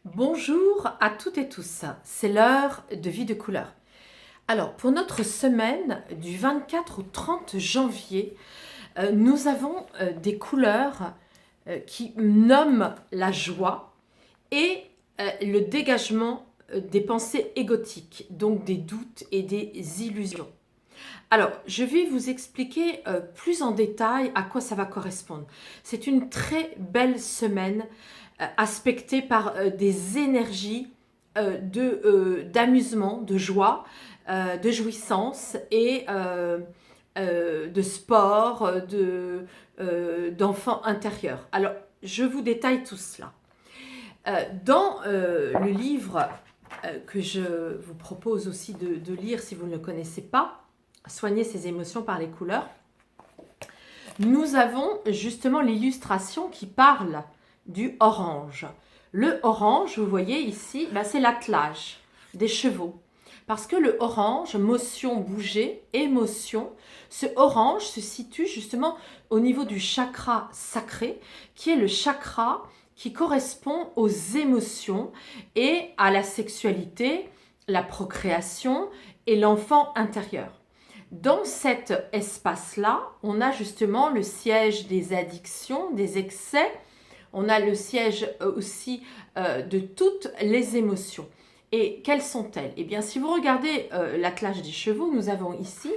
Bonjour à toutes et tous, c'est l'heure de Vie de couleur. Alors, pour notre semaine du 24 au 30 janvier, nous avons des couleurs qui nomment la joie et le dégagement des pensées égotiques, donc des doutes et des illusions. Alors, je vais vous expliquer plus en détail à quoi ça va correspondre. C'est une très belle semaine aspectée par des énergies d'amusement, de joie, de jouissance et de sport, d'enfant intérieur. Alors, je vous détaille tout cela. Dans le livre que je vous propose aussi de lire si vous ne le connaissez pas, Soigner ses émotions par les couleurs, nous avons justement l'illustration qui parle du orange. Le orange, vous voyez ici, c'est l'attelage des chevaux. Parce que le orange, motion, bouger, émotion, ce orange se situe justement au niveau du chakra sacré, qui est le chakra qui correspond aux émotions et à la sexualité, la procréation et l'enfant intérieur. Dans cet espace-là, on a justement le siège des addictions, des excès, on a le siège aussi de toutes les émotions. Et quelles sont-elles? Eh bien, si vous regardez l'attelage des chevaux, nous avons ici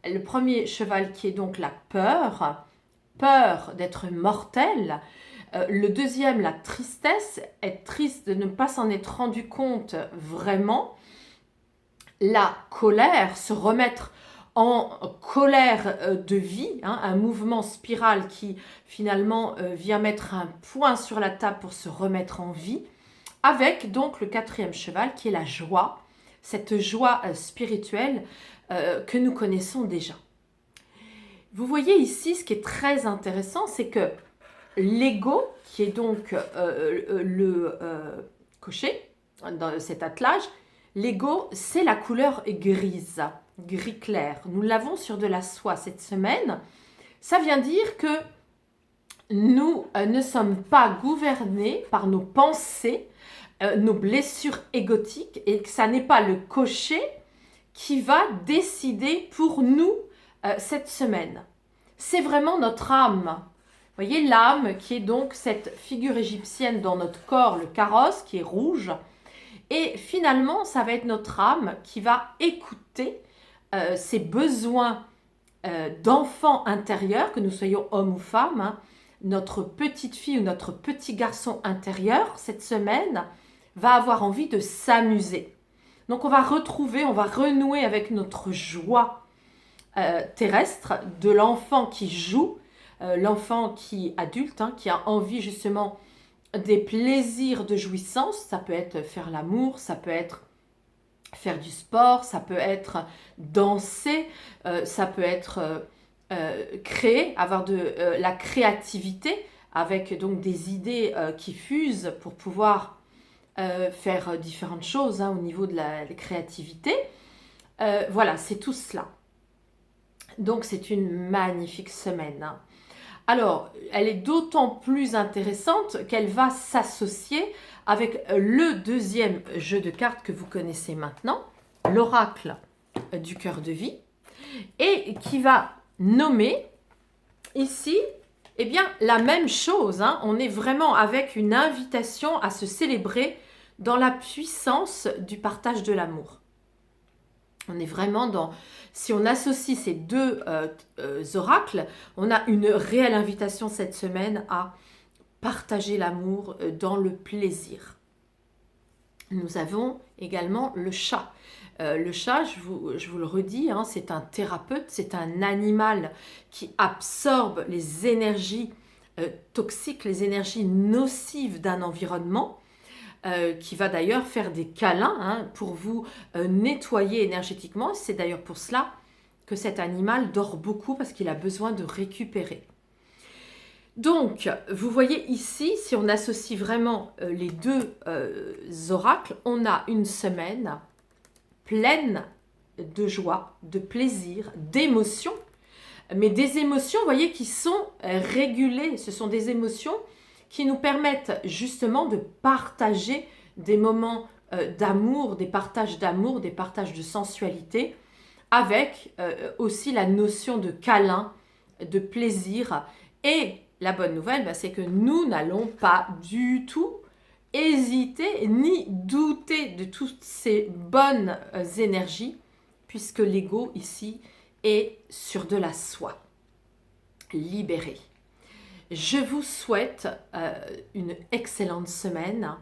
le premier cheval qui est donc la peur, peur d'être mortel. Le deuxième, la tristesse, être triste de ne pas s'en être rendu compte vraiment. La colère, se remettre en colère de vie, un mouvement spiral qui finalement vient mettre un point sur la table pour se remettre en vie, avec donc le quatrième cheval qui est la joie, cette joie spirituelle que nous connaissons déjà. Vous voyez ici, ce qui est très intéressant, c'est que l'ego, qui est donc le cocher dans cet attelage, l'ego, c'est la couleur grise, gris clair. Nous l'avons sur de la soie cette semaine. Ça vient dire que nous ne sommes pas gouvernés par nos pensées, nos blessures égotiques, et que ça n'est pas le cocher qui va décider pour nous cette semaine. C'est vraiment notre âme. Vous voyez l'âme qui est donc cette figure égyptienne dans notre corps, le carrosse qui est rouge. Et finalement, ça va être notre âme qui va écouter ses besoins d'enfant intérieur, que nous soyons hommes ou femmes, notre petite fille ou notre petit garçon intérieur, cette semaine, va avoir envie de s'amuser. Donc on va retrouver, on va renouer avec notre joie terrestre de l'enfant qui joue, l'enfant qui adulte, qui a envie justement des plaisirs de jouissance. Ça peut être faire l'amour, ça peut être faire du sport, ça peut être danser, ça peut être créer, avoir de la créativité avec donc des idées qui fusent pour pouvoir faire différentes choses au niveau de la créativité. Voilà, c'est tout cela. Donc c'est une magnifique semaine. Alors, elle est d'autant plus intéressante qu'elle va s'associer avec le deuxième jeu de cartes que vous connaissez maintenant, l'oracle du cœur de vie, et qui va nommer ici la même chose. On est vraiment avec une invitation à se célébrer dans la puissance du partage de l'amour. On est vraiment dans... Si on associe ces deux oracles, on a une réelle invitation cette semaine à partager l'amour dans le plaisir. Nous avons également le chat. Le chat, je vous le redis, c'est un thérapeute, c'est un animal qui absorbe les énergies toxiques, les énergies nocives d'un environnement. Qui va d'ailleurs faire des câlins pour vous nettoyer énergétiquement. C'est d'ailleurs pour cela que cet animal dort beaucoup parce qu'il a besoin de récupérer. Donc, vous voyez ici, si on associe vraiment les deux oracles, on a une semaine pleine de joie, de plaisir, d'émotions, mais des émotions, vous voyez, qui sont régulées. Ce sont des émotions qui nous permettent justement de partager des moments d'amour, des partages de sensualité, avec aussi la notion de câlin, de plaisir. Et la bonne nouvelle, c'est que nous n'allons pas du tout hésiter ni douter de toutes ces bonnes énergies, puisque l'ego ici est sur de la soie, libéré. Je vous souhaite une excellente semaine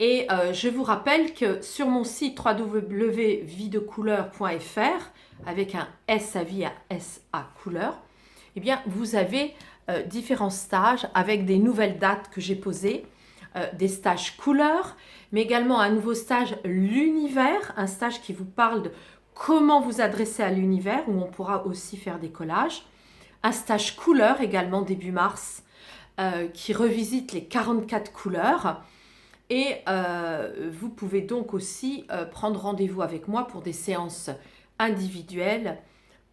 et je vous rappelle que sur mon site www.videcouleur.fr avec un S à vie à S à couleur, eh bien vous avez différents stages avec des nouvelles dates que j'ai posées, des stages couleurs, mais également un nouveau stage l'univers, un stage qui vous parle de comment vous adresser à l'univers, où on pourra aussi faire des collages, un stage couleur également début mars, qui revisite les 44 couleurs. Et vous pouvez donc aussi prendre rendez-vous avec moi pour des séances individuelles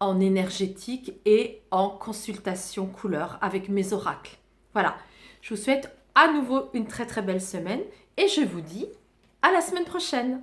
en énergétique et en consultation couleur avec mes oracles. Voilà, je vous souhaite à nouveau une très très belle semaine et je vous dis à la semaine prochaine.